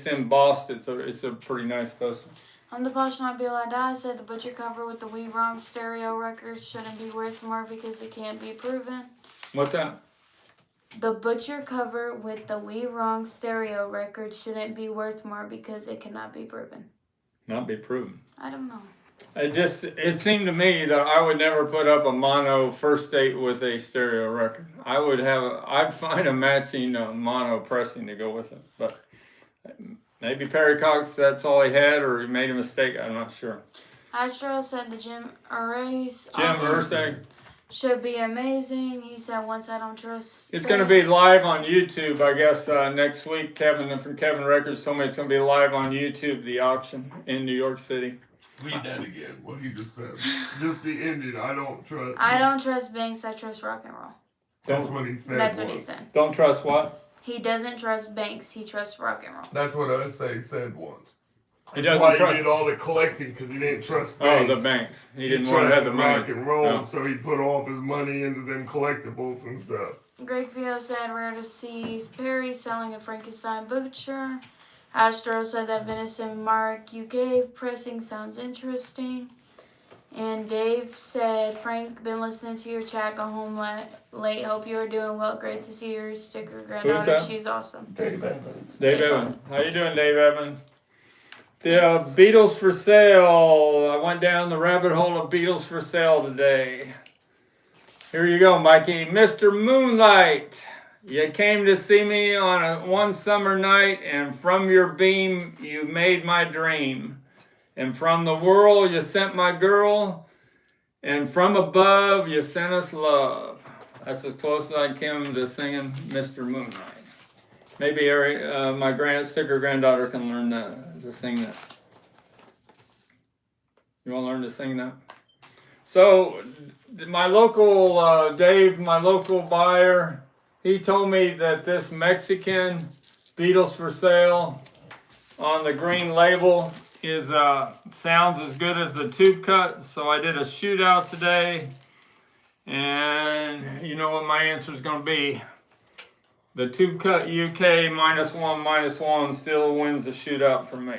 embossed. It's a pretty nice poster. I'm the Posh Not Be Like I said the Butcher cover with the We Wrong stereo records shouldn't be worth more because it can't be proven. What's that? The Butcher cover with the We Wrong stereo records shouldn't be worth more because it cannot be proven. Not be proven. I don't know. It seemed to me that I would never put up a mono first date with a stereo record. I'd find a matching mono pressing to go with it. But maybe Perry Cox, that's all he had, or he made a mistake. I'm not sure. Astro said the Jim Irsay should be amazing. He said, once I don't trust. It's going to be live on YouTube, I guess, next week. Kevin from Kevin Records told me it's going to be live on YouTube, the auction in New York City. Read that again, what he just said. Just the ending, I don't trust. I don't trust Banks, I trust rock and roll. That's what he said. That's what he said. Don't trust what? He doesn't trust Banks, he trusts rock and roll. That's what Irsay said once. He That's doesn't why he did all the collecting, because he didn't trust Oh, Banks. the banks. He didn't want to have the money. Rock and roll, No. so he put all of his money into them collectibles and stuff. Greg Vio said, rare to see Perry selling a Frankenstein Butcher. Astro said that Venison Mark UK pressing sounds interesting. And Dave said, Frank, been listening to your chat, go home late. Hope you are doing well. Great to see your sticker granddaughter. that? She's awesome. Dave Evans. Dave Evans. How you doing, Dave Evans? The Beatles for sale. I went down the rabbit hole of Beatles for sale today. Here you go, Mikey. Mr. Moonlight. You came to see me on one summer night, and from your beam you made my dream. And from the whirl you sent my girl, and from above you sent us love. That's as close as I came to singing Mr. Moonlight. Maybe my sticker granddaughter can learn to sing that. You want to learn to sing that? So my local Dave, my local buyer, he told me that this Mexican Beatles for sale on the green label is sounds as good as the tube cut. So I did a shootout today, and you know what my answer is going to be. The tube cut UK -1 still wins the shootout for me.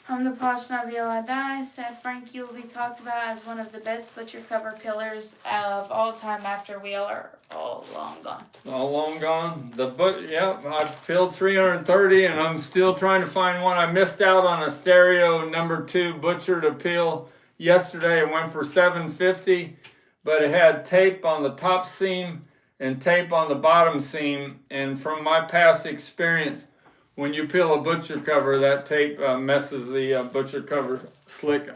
From the Posh Nabila Die said Frank, you will be talked about as one of the best butcher cover pillars of all time after we are all long gone. All long gone. Yep, I filled 330 and I'm still trying to find one. I missed out on a stereo #2 butcher to peel yesterday. It went for $7.50, but it had tape on the top seam and tape on the bottom seam. And from my past experience, when you peel a butcher cover, that tape messes the butcher cover slick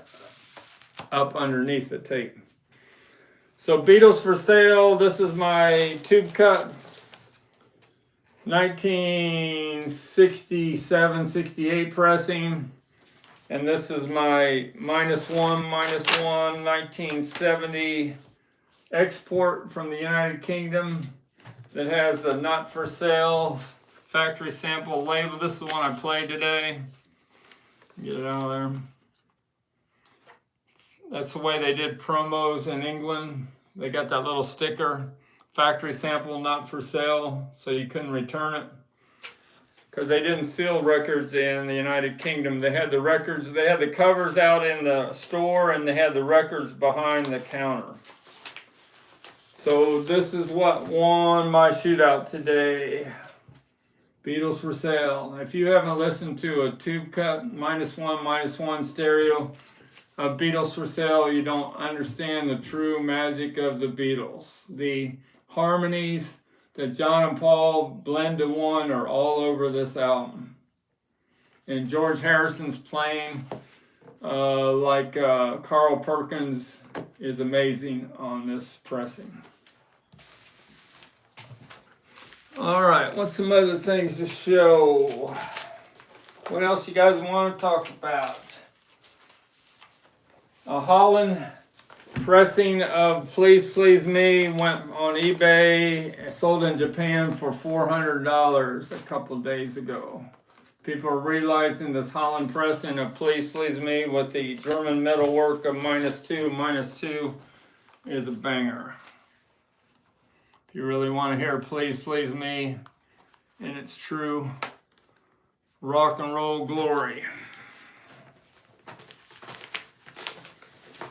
up underneath the tape. So Beatles for sale. This is my tube cut 1967, 68 pressing. And this is my -1 1970 export from the United Kingdom that has the not for sale factory sample label. This is the one I played today. Get it out of there. That's the way they did promos in England. They got that little sticker, factory sample, not for sale, so you couldn't return it. Because they didn't seal records in the United Kingdom. They had the records, they had the covers out in the store, and they had the records behind the counter. So this is what won my shootout today. Beatles for sale. If you haven't listened to a tube cut -1 stereo of Beatles for sale, you don't understand the true magic of the Beatles. The harmonies that John and Paul blend to one are all over this album. And George Harrison's playing like Carl Perkins is amazing on this pressing. All right, what's some other things to show? What else you guys want to talk about? A Holland pressing of Please Please Me went on eBay, sold in Japan for $400 a couple days ago. People are realizing this Holland pressing of Please Please Me with the German metalwork of -2 is a banger. If you really want to hear Please Please Me in its true rock and roll glory.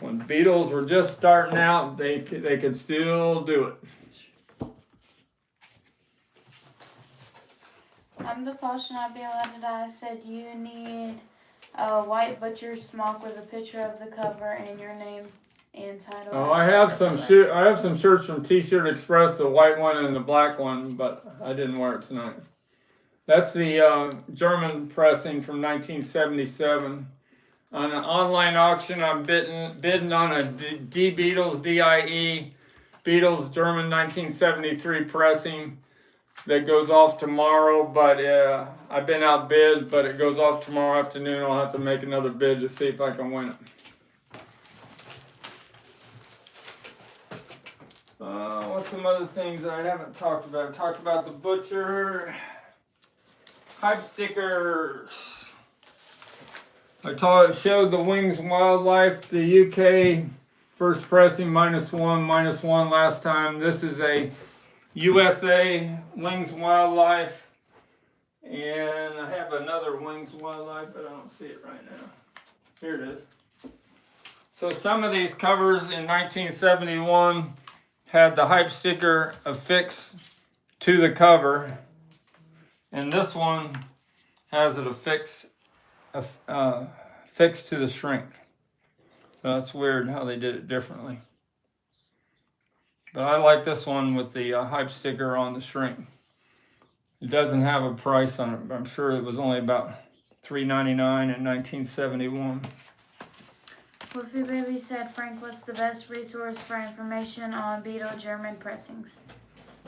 When Beatles were just starting out, they could still do it. I'm the Posh Nabila Die said you need a white butcher smock with a picture of the cover and your name and title. Oh, I have some shirts from T-Shirt Express, the white one and the black one, but I didn't wear it tonight. That's the German pressing from 1977. On an online auction, I'm bidding on a Beatles DIE Beatles German 1973 pressing that goes off tomorrow. But I've been outbid, but it goes off tomorrow afternoon. I'll have to make another bid to see if I can win it. What's some other things that I haven't talked about? I talked about the butcher, hype stickers. Showed the Wings Wildlife, the UK first pressing -1 last time. This is a USA Wings Wildlife, and I have another Wings Wildlife, but I don't see it right now. Here it is. So some of these covers in 1971 had the hype sticker affixed to the cover, and this one has it affixed to the shrink. So that's weird how they did it differently. But I like this one with the hype sticker on the shrink. It doesn't have a price on it, but I'm sure it was only about $3.99 in 1971. Woofy Baby said, Frank, what's the best resource for information on Beatles German pressings?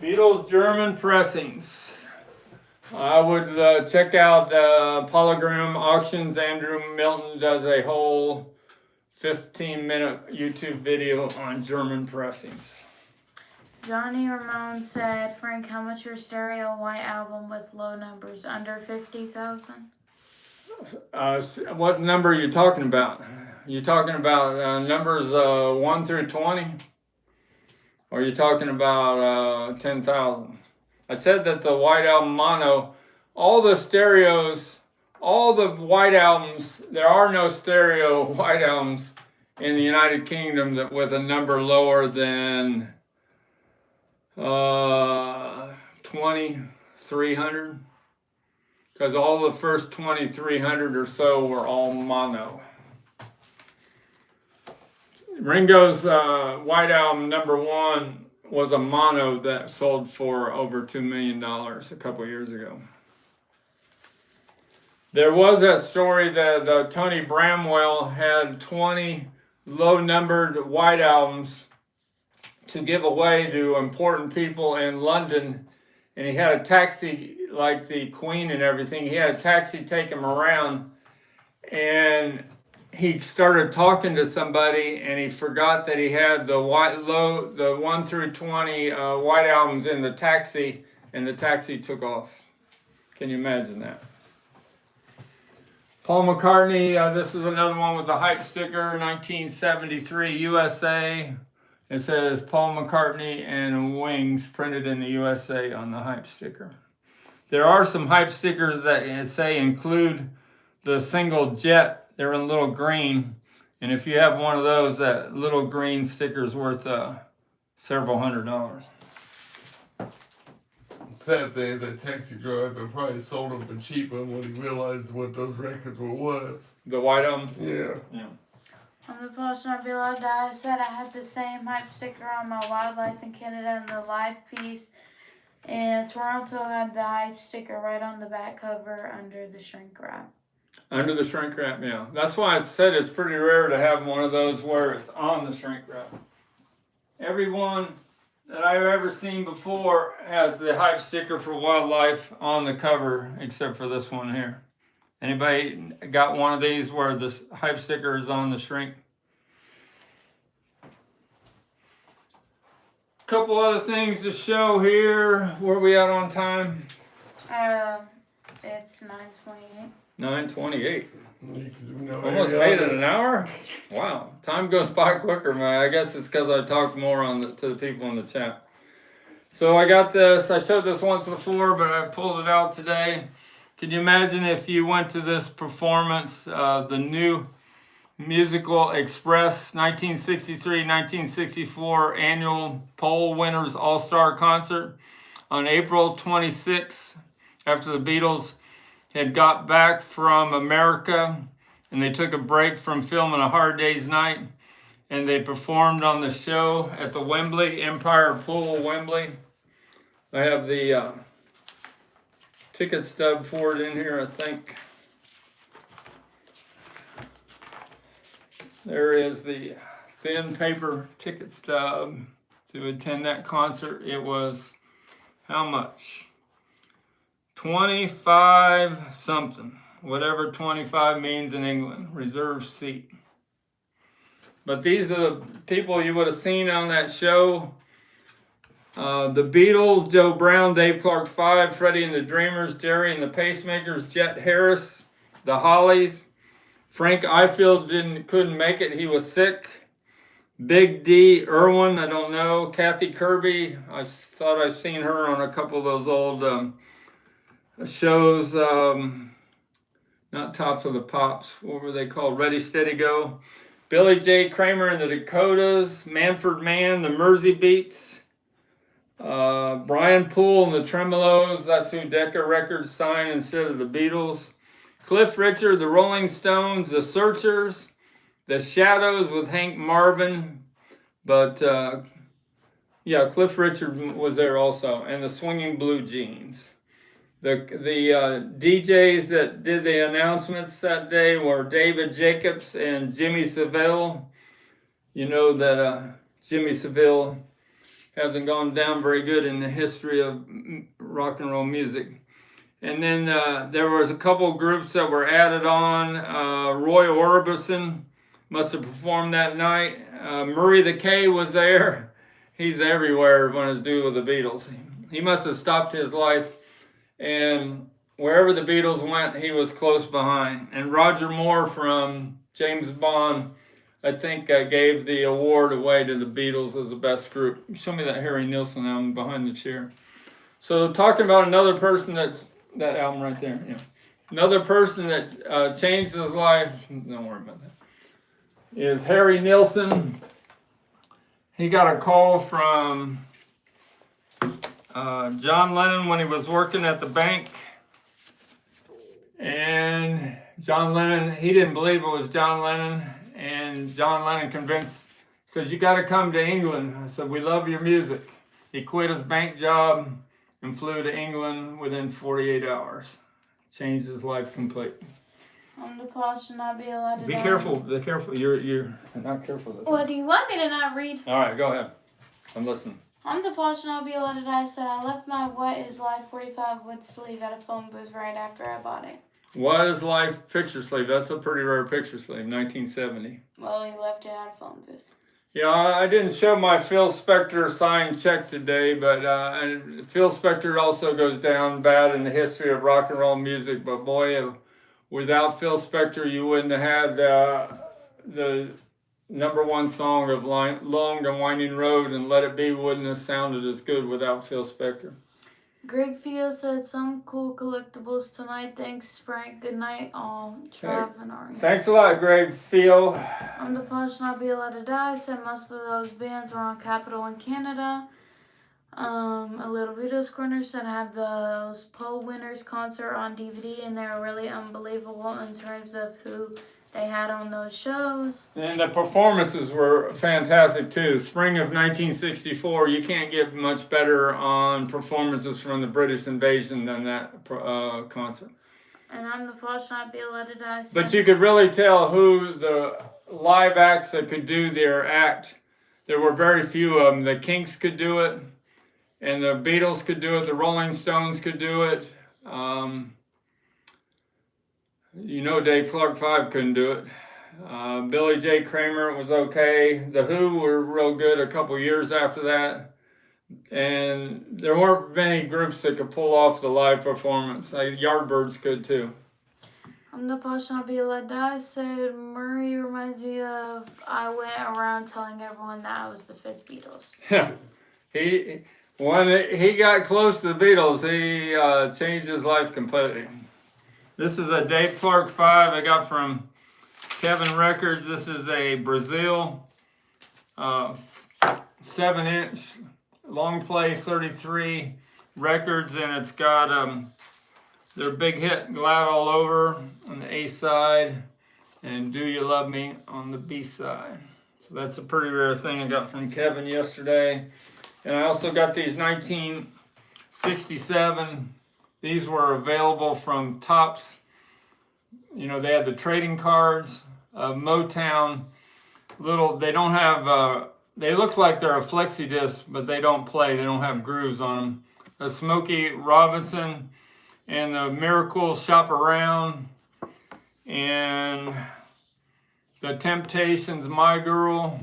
Beatles German pressings. I would check out Polygram Auctions. Andrew Milton does a whole 15-minute YouTube video on German pressings. Johnny Ramone said, Frank, how much your stereo white album with low numbers? Under 50,000? What number are you talking about? You talking about numbers 1 through 20? Or are you talking about 10,000? I said that the White Album mono, all the stereos, all the White Albums, there are no stereo White Albums in the United Kingdom that with a number lower than 2,300. Because all the first 2,300 or so were all mono. Ringo's White Album #1 was a mono that sold for over $2 million a couple years ago. There was that story that Tony Bramwell had 20 low-numbered White Albums to give away to important people in London, and he had a taxi, like the Queen and everything. He had a taxi take him around, and he started talking to somebody, and he forgot that he had the 1 through 20 White Albums in the taxi, and the taxi took off. Can you imagine that? Paul McCartney, this is another one with a hype sticker, 1973 USA. It says Paul McCartney and Wings printed in the USA on the hype sticker. There are some hype stickers that say include the single jet. They're in little green. And if you have one of those, that little green sticker is worth several $100s. Sad thing is that taxi driver probably sold them for cheaper when he realized what those records were worth. The White Album? Yeah. On the portion of Below Die said I had the same hype sticker on my Wildlife in Canada and the live piece. And Toronto had the hype sticker right on the back cover under the shrink wrap. Under the shrink wrap, yeah. That's why I said it's pretty rare to have one of those where it's on the shrink wrap. Everyone that I've ever seen before has the hype sticker for Wildlife on the cover, except for this one here. Anybody got one of these where the hype sticker is on the shrink? Couple other things to show here. Where are we at on time? It's 9:28. 9:28. No, Almost made it an hour? Wow. Time goes by quicker, man. I guess it's because I talk more to the people in the chat. So I got this. I showed this once before, but I pulled it out today. Can you imagine if you went to this performance, the new Musical Express 1963-1964 annual poll winners all-star concert on April 26th, after the Beatles had got back from America and they took a break from filming A Hard Day's Night, and they performed on the show at the Wembley, Empire Pool, Wembley. I have the ticket stub for it in here, I think. There is the thin paper ticket stub to attend that concert. It was how much? 25 something, whatever 25 means in England, reserved seat. But these are the people you would have seen on that show. The Beatles, Joe Brown, Dave Clark 5, Freddie and the Dreamers, Jerry and the Pacemakers, Jet Harris, the Hollies. Frank Ifield couldn't make it. He was sick. Big D, Irwin, I don't know. Kathy Kirby, I thought I'd seen her on a couple of those old shows. Not Tops of the Pops. What were they called? Ready, Steady, Go. Billy J. Kramer and the Dakotas. Manford Mann, the Mersey Beats. Brian Poole and the Tremolos. That's who Decca Records signed instead of the Beatles. Cliff Richard, the Rolling Stones, the Searchers, the Shadows with Hank Marvin, but yeah, Cliff Richard was there also, and the Swinging Blue Jeans. The DJs that did the announcements that day were David Jacobs and Jimmy Savile. You know that Jimmy Savile hasn't gone down very good in the history of rock and roll music. And then there was a couple groups that were added on. Roy Orbison must have performed that night. Murray the K was there. He's everywhere when it's due with the Beatles. He must have stopped his life and wherever the Beatles went, he was close behind. And Roger Moore from James Bond, I think, gave the award away to the Beatles as the best group. Show me that Harry Nilsson album behind the chair. So talking about another person that album right there. Yeah. Another person that changed his life, don't worry about that, is Harry Nilsson. He got a call from John Lennon when he was working at the bank. And John Lennon, he didn't believe it was John Lennon. And John Lennon says, you got to come to England. I said, we love your music. He quit his bank job and flew to England within 48 hours. Changed his life completely. I'm the Paul should not be allowed to Be die. careful. Be careful. You're not careful. What do you want me to not read? All right, go ahead. I'm listening. I'm the Paul should not be allowed to die. Said I left my What Is Life 45 wood sleeve at a phone booth right after I bought it. What Is Life picture sleeve? That's a pretty rare picture sleeve, 1970. Well, he left it at a phone booth. Yeah, I didn't show my Phil Spector signed check today, but Phil Spector also goes down bad in the history of rock and roll music. But boy, without Phil Spector, you wouldn't have had the #1 song of Long and Winding Road, and Let It Be wouldn't have sounded as good without Phil Spector. Greg Field said some cool collectibles tonight. Thanks, Frank. Good night, all. Trav and Ari. Thanks a lot, Greg Field. I'm the Paul should not be allowed to die. Said most of those bands were on Capitol in Canada. A Little Beatles Corner said have those poll winners concert on DVD, and they're really unbelievable in terms of who they had on those shows. And the performances were fantastic too. Spring of 1964, you can't get much better on performances from the British invasion than that concert. And I'm the Paul should not be allowed to die. Said, But you could really tell who the live acts that could do their act. There were very few of them. The Kinks could do it, and the Beatles could do it. The Rolling Stones could do it. Dave Clark 5 couldn't do it. Billy J. Kramer was okay. The Who were real good a couple years after that. And there weren't many groups that could pull off the live performance. Like Yardbirds could too. I'm the Paul should not be allowed to die. Said Murray reminds me of I went around telling everyone that I was the 5th Beatles. When he got close to the Beatles, he changed his life completely. This is a Dave Clark 5 I got from Kevin Records. This is a Brazil 7-inch long play 33 records, and it's got their big hit Glad All Over on the A side and Do You Love Me on the B side. So that's a pretty rare thing I got from Kevin yesterday. And I also got these 1967. These were available from Topps. They had the trading cards, Motown. They don't have, they look like they're a flexi disc, but they don't play. They don't have grooves on them. The Smokey Robinson and the Miracle Shop Around. And the Temptations, My Girl.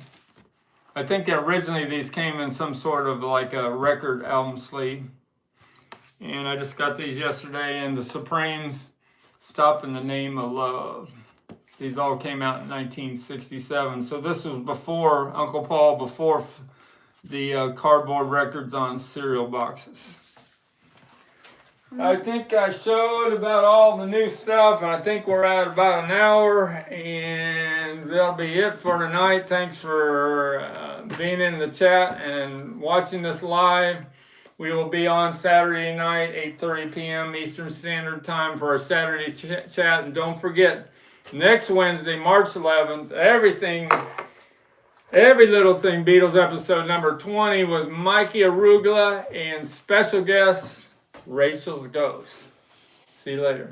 I think originally these came in some sort of like a record album sleeve. And I just got these yesterday. And the Supremes, Stop in the Name of Love. These all came out in 1967. So this was before Uncle Paul, before the cardboard records on cereal boxes. I think I showed about all the new stuff. And I think we're at about an hour. And that'll be it for tonight. Thanks for being in the chat and watching this live. We will be on Saturday night, 8:30 p.m. Eastern Standard Time for our Saturday chat. And don't forget, next Wednesday, March 11th, every little thing, Beatles episode number 20 with Mikey Arugula and special guest, Rachel's Ghost. See you later.